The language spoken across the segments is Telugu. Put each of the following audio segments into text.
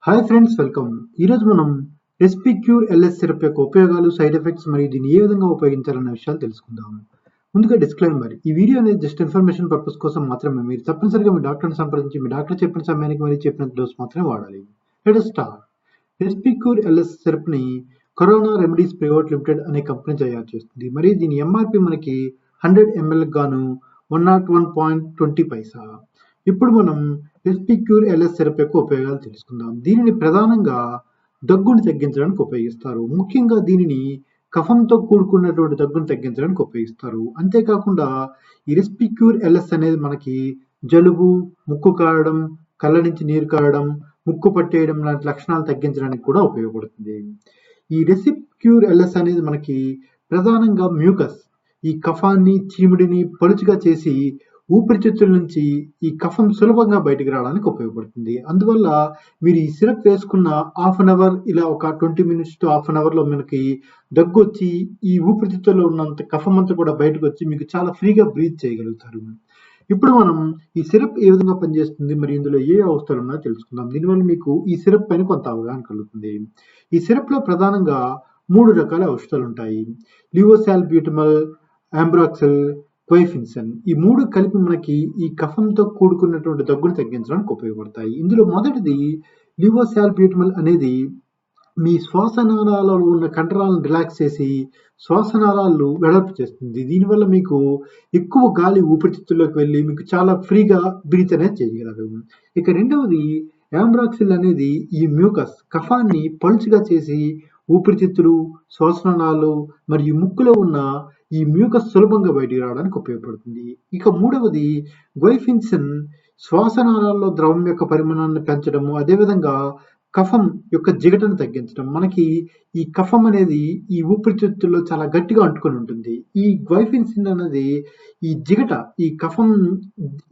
Hi friends, welcome. ఈరోజు మనం రెస్పిక్యూర్ ఎల్ఎస్ సిరప్ యొక్క ఉపయోగాలు, సైడ్ ఎఫెక్ట్స్ మరియు దీన్ని ఏ విధంగా ఉపయోగించాలన్న విషయాలు తెలుసుకుందాం. ముందుగా డిస్క్లైమర్: ఈ వీడియో అనేది జస్ట్ ఇన్ఫర్మేషన్ పర్పస్ కోసం మాత్రమే. మీరు తప్పనిసరిగా మీ డాక్టర్ని సంప్రదించి మీ డాక్టర్ చెప్పిన సమయానికి మరియు చెప్పిన డోస్ మాత్రమే వాడాలి. Let us start. Respicure LS syrup ని కరోనా రెమెడీస్ ప్రైవేట్ లిమిటెడ్ అనే కంపెనీ తయారు చేస్తుంది. మరియు దీని ఎంఆర్పి మనకి 100 ml గాను 101.20 పైసా. ఇప్పుడు మనం రెస్పిక్యూర్ ఎల్ఎస్ సిరప్ యొక్క ఉపయోగాలు తెలుసుకుందాం. దీనిని ప్రధానంగా దగ్గుని తగ్గించడానికి ఉపయోగిస్తారు. ముఖ్యంగా దీనిని కఫంతో కూడుకున్నటువంటి దగ్గును తగ్గించడానికి ఉపయోగిస్తారు. అంతేకాకుండా ఈ రెస్పిక్యూర్ ఎల్ఎస్ అనేది మనకి జలుబు, ముక్కు కారడం, కళ్ళ నుంచి నీరు కారడం, ముక్కు పట్టేయడం లాంటి లక్షణాలు తగ్గించడానికి కూడా ఉపయోగపడుతుంది. ఈ రెస్పిక్యూర్ ఎల్ఎస్ అనేది మనకి ప్రధానంగా మ్యూకస్, ఈ కఫాన్ని, చీముడిని పలుచగా చేసి ఊపిరితిత్తుల నుంచి ఈ కఫం సులభంగా బయటికి రావడానికి ఉపయోగపడుతుంది. అందువల్ల మీరు ఈ సిరప్ వేసుకున్న హాఫ్ అన్ అవర్, ఇలా ఒక 20 minutes to హాఫ్ అన్ అవర్లో మనకి దగ్గు వచ్చి ఈ ఊపిరితిత్తుల్లో ఉన్నంత కఫం అంతా కూడా బయటకు వచ్చి మీకు చాలా ఫ్రీగా బ్రీత్ చేయగలుగుతారు. ఇప్పుడు మనం ఈ సిరప్ ఏ విధంగా పనిచేస్తుంది మరియు ఇందులో ఏ అవస్థలు ఉన్నాయో తెలుసుకుందాం. దీనివల్ల మీకు ఈ సిరప్ పైన కొంత అవగాహన కలుగుతుంది. ఈ సిరప్ లో ప్రధానంగా 3 రకాల ఔషధాలు ఉంటాయి: లివోసాల్బ్యూటమల్, ఆంబ్రాక్సల్, గ్వైఫెన్సిన్. ఈ 3 కలిపి మనకి ఈ కఫంతో కూడుకున్నటువంటి దగ్గును తగ్గించడానికి ఉపయోగపడతాయి. ఇందులో మొదటిది లివోసాల్బ్యూటమల్ అనేది మీ శ్వాసనాళాలలో ఉన్న కండరాలను రిలాక్స్ చేసి శ్వాసనాళాలు వెడల్పు చేస్తుంది. దీనివల్ల మీకు ఎక్కువ గాలి ఊపిరితిత్తుల్లోకి వెళ్ళి మీకు చాలా ఫ్రీగా బ్రీత్ అనేది చేయగలరు. ఇక రెండవది ఆంబ్రాక్సిల్ అనేది ఈ మ్యూకస్, కఫాన్ని పలుచగా చేసి ఊపిరితిత్తులు, శ్వాసనాళాలు మరియు ముక్కులో ఉన్న ఈ మ్యూకస్ సులభంగా బయటికి రావడానికి ఉపయోగపడుతుంది. ఇక మూడవది గ్వైఫెన్సిన్, శ్వాసనాళాల్లో ద్రవం యొక్క పరిమాణాన్ని పెంచడము, అదేవిధంగా కఫం యొక్క జిగటను తగ్గించడం. మనకి ఈ కఫం అనేది ఈ ఊపిరితిత్తుల్లో చాలా గట్టిగా అంటుకొని ఉంటుంది. ఈ గ్వైఫెన్సిన్ అనేది ఈ జిగట, ఈ కఫం,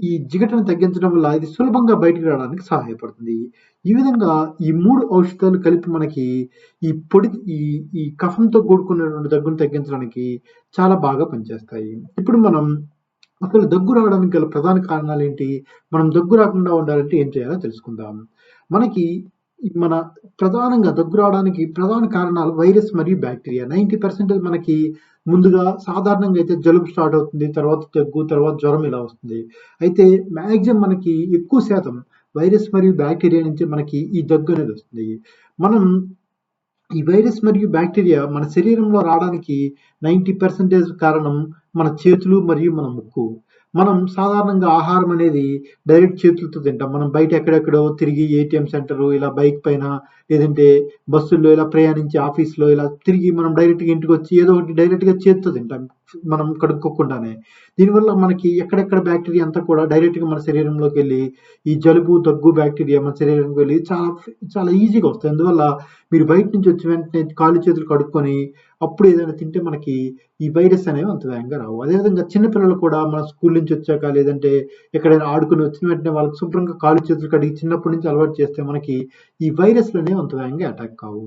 ఈ జిగటను తగ్గించడం వల్ల ఇది సులభంగా బయటికి రావడానికి సహాయపడుతుంది. ఈ విధంగా ఈ 3 ఔషధాలు కలిపి మనకి ఈ పొడి ఈ కఫంతో కూడుకున్నటువంటి దగ్గును తగ్గించడానికి చాలా బాగా పనిచేస్తాయి. ఇప్పుడు మనం అసలు దగ్గు రావడానికి గల ప్రధాన కారణాలు ఏంటి, మనం దగ్గు రాకుండా ఉండాలంటే ఏం చేయాలో తెలుసుకుందాం. మనకి మన ప్రధానంగా దగ్గు రావడానికి ప్రధాన కారణాలు వైరస్ మరియు బ్యాక్టీరియా. 90% మనకి ముందుగా సాధారణంగా అయితే జలుబు స్టార్ట్ అవుతుంది, తర్వాత దగ్గు, తర్వాత జ్వరం ఇలా వస్తుంది. అయితే మ్యాక్సిమం మనకి ఎక్కువ శాతం వైరస్ మరియు బ్యాక్టీరియా నుంచి మనకి ఈ దగ్గు అనేది వస్తుంది. మనం ఈ వైరస్ మరియు బ్యాక్టీరియా మన శరీరంలో రావడానికి 90% కారణం మన చేతులు మరియు మన ముక్కు. మనం సాధారణంగా ఆహారం అనేది డైరెక్ట్ చేతులతో తింటాం. మనం బయట ఎక్కడెక్కడో తిరిగి ఏటీఎం సెంటర్, ఇలా బైక్ పైన, లేదంటే బస్సుల్లో ఇలా ప్రయాణించి ఆఫీస్లో ఇలా తిరిగి మనం డైరెక్ట్గా ఇంటికి వచ్చి ఏదో ఒకటి డైరెక్ట్గా చేతితో తింటాం, మనం కడుక్కోకుండానే. దీనివల్ల మనకి ఎక్కడెక్కడ బ్యాక్టీరియా అంతా కూడా డైరెక్ట్గా మన శరీరంలోకి వెళ్ళి ఈ జలుబు, దగ్గు బ్యాక్టీరియా మన శరీరంలోకి వెళ్ళి చాలా చాలా ఈజీగా వస్తాయి. అందువల్ల మీరు బయట నుంచి వచ్చి వెంటనే కాళ్ళు చేతులు కడుక్కొని అప్పుడు ఏదైనా తింటే మనకి ఈ వైరస్ అనేవి అంత వేగంగా రావు. అదేవిధంగా చిన్నపిల్లలు కూడా మన స్కూల్ నుంచి వచ్చాక, లేదంటే ఎక్కడైనా ఆడుకుని వచ్చిన వెంటనే వాళ్ళకి శుభ్రంగా కాళ్ళు చేతులు కడిగి చిన్నప్పటి నుంచి అలవాటు చేస్తే మనకి ఈ వైరస్లు అనేవి అంత వేగంగా అటాక్ కావు.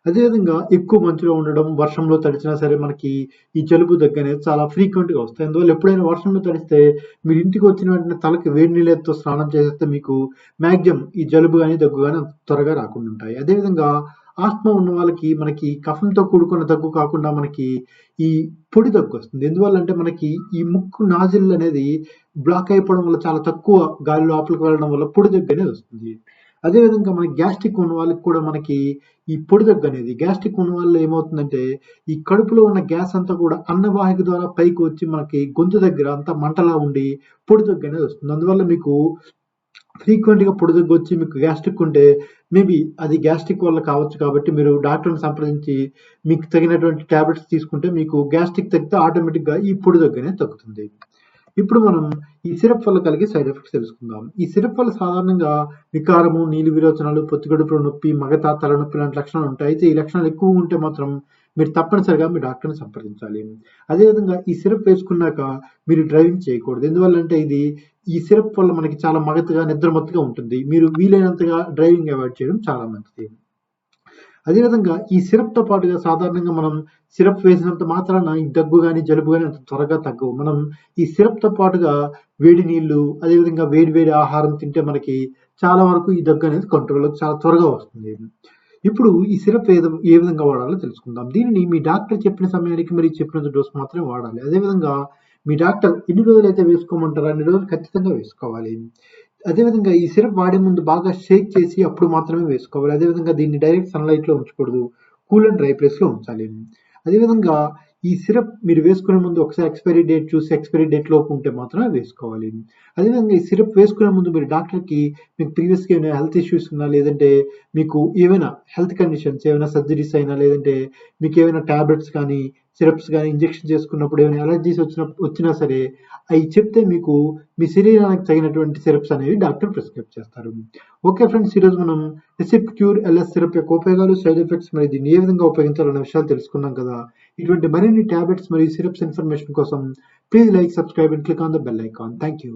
అదేవిధంగా ఎక్కువ మంచులో ఉండడం, వర్షంలో తడిచినా సరే మనకి ఈ జలుబు, దగ్గు అనేది చాలా ఫ్రీక్వెంట్గా వస్తాయి. అందువల్ల ఎప్పుడైనా వర్షంలో తడిస్తే మీరు ఇంటికి వచ్చిన వెంటనే తలకి వేడి నీళ్ళతో స్నానం చేసేస్తే మీకు మ్యాక్సిమం ఈ జలుబు కానీ, దగ్గు కానీ అంత త్వరగా రాకుండా ఉంటాయి. అదేవిధంగా ఆస్మా ఉన్న వాళ్ళకి మనకి కఫంతో కూడుకున్న దగ్గు కాకుండా మనకి ఈ పొడి దగ్గు వస్తుంది. ఎందువల్ల అంటే మనకి ఈ ముక్కు నాజిల్ అనేది బ్లాక్ అయిపోవడం వల్ల, చాలా తక్కువ గాలి లోపలికి వెళ్ళడం వల్ల పొడి దగ్గు అనేది వస్తుంది. అదేవిధంగా మనకి గ్యాస్ట్రిక్ ఉన్న వాళ్ళకి కూడా మనకి ఈ పొడి దగ్గు అనేది, గ్యాస్ట్రిక్ ఉన్న వాళ్ళు ఏమవుతుందంటే ఈ కడుపులో ఉన్న గ్యాస్ అంతా కూడా అన్నవాహిక ద్వారా పైకి వచ్చి మనకి గొంతు దగ్గర అంతా మంటలా ఉండి పొడి దగ్గు అనేది వస్తుంది. అందువల్ల మీకు ఫ్రీక్వెంట్గా పొడి దగ్గు వచ్చి మీకు గ్యాస్ట్రిక్ ఉంటే మేబీ అది గ్యాస్ట్రిక్ వల్ల కావచ్చు. కాబట్టి మీరు డాక్టర్ని సంప్రదించి మీకు తగినటువంటి టాబ్లెట్స్ తీసుకుంటే మీకు గ్యాస్ట్రిక్ తగ్గితే ఆటోమేటిక్గా ఈ పొడి దగ్గు అనేది తగ్గుతుంది. ఇప్పుడు మనం ఈ సిరప్ వల్ల కలిగే సైడ్ ఎఫెక్ట్స్ తెలుసుకుందాం. ఈ సిరప్ వల్ల సాధారణంగా వికారము, నీలి విరోచనాలు, పొత్తికడుపులో నొప్పి, మగత, తలనొప్పి లాంటి లక్షణాలు ఉంటాయి. అయితే ఈ లక్షణాలు ఎక్కువ ఉంటే మాత్రం మీరు తప్పనిసరిగా మీ డాక్టర్ని సంప్రదించాలి. అదేవిధంగా ఈ సిరప్ వేసుకున్నాక మీరు డ్రైవింగ్ చేయకూడదు. ఎందువల్లంటే ఈ సిరప్ వల్ల మనకి చాలా మగతగా, నిద్రమత్తుగా ఉంటుంది. మీరు వీలైనంతగా డ్రైవింగ్ అవాయిడ్ చేయడం చాలా మంచిది. అదేవిధంగా ఈ సిరప్తో పాటుగా సాధారణంగా మనం సిరప్ వేసినంత మాత్రాన ఈ దగ్గు కానీ, జలుబు కానీ అంత త్వరగా తగ్గవు. మనం ఈ సిరప్తో పాటుగా వేడి నీళ్లు, అదేవిధంగా వేడి వేడి ఆహారం తింటే మనకి చాలా వరకు ఈ దగ్గు అనేది కంట్రోల్‌లోకి చాలా త్వరగా వస్తుంది. ఇప్పుడు ఈ సిరప్ ఏ విధంగా వాడాలో తెలుసుకుందాం. దీనిని మీ డాక్టర్ చెప్పిన సమయానికి మరియు చెప్పినంత డోస్ మాత్రమే వాడాలి. అదేవిధంగా మీ డాక్టర్ ఎన్ని రోజులైతే వేసుకోమంటారో అన్ని రోజులు ఖచ్చితంగా వేసుకోవాలి. అదేవిధంగా ఈ సిరప్ వాడే ముందు బాగా షేక్ చేసి అప్పుడు మాత్రమే వేసుకోవాలి. అదేవిధంగా దీన్ని డైరెక్ట్ సన్‌లైట్‌లో ఉంచకూడదు. కూల్ అండ్ డ్రై ప్లేస్‌లో ఉంచాలి. అదేవిధంగా ఈ సిరప్ మీరు వేసుకునే ముందు ఒకసారి ఎక్స్‌పైరీ డేట్ చూసి ఎక్స్‌పైరీ డేట్ లోపు ఉంటే మాత్రమే వేసుకోవాలి. అదేవిధంగా ఈ సిరప్ వేసుకునే ముందు మీరు డాక్టర్‌కి మీకు ప్రీవియస్‌గా ఏమైనా హెల్త్ ఇష్యూస్ ఉన్నా, లేదంటే మీకు ఏవైనా హెల్త్ కండిషన్స్ ఏమైనా సర్జరీస్ అయినా, లేదంటే మీకేమైనా టాబ్లెట్స్ కానీ, సిరప్స్ గానీ, ఇంజెక్షన్ చేసుకున్నప్పుడు ఏమైనా అలర్జీస్ వచ్చినా సరే, అయి చెప్తే మీకు మీ శరీరానికి తగినటువంటి సిరప్స్ అనేవి డాక్టర్ ప్రిస్క్రైబ్ చేస్తారు. ఓకే ఫ్రెండ్స్, ఈరోజు మనం రెసిప్క్యూర్ ఎల్ఎస్ సిరప్ యొక్క ఉపయోగాలు, సైడ్ ఎఫెక్ట్స్ మరియు దీన్ని ఏ విధంగా ఉపయోగించాలన్న విషయాలు తెలుసుకున్నాం కదా! ఇటువంటి మరిన్ని టాబ్లెట్స్ మరియు సిరప్స్ ఇన్ఫర్మేషన్ కోసం please like, subscribe and click on the bell icon. Thank you.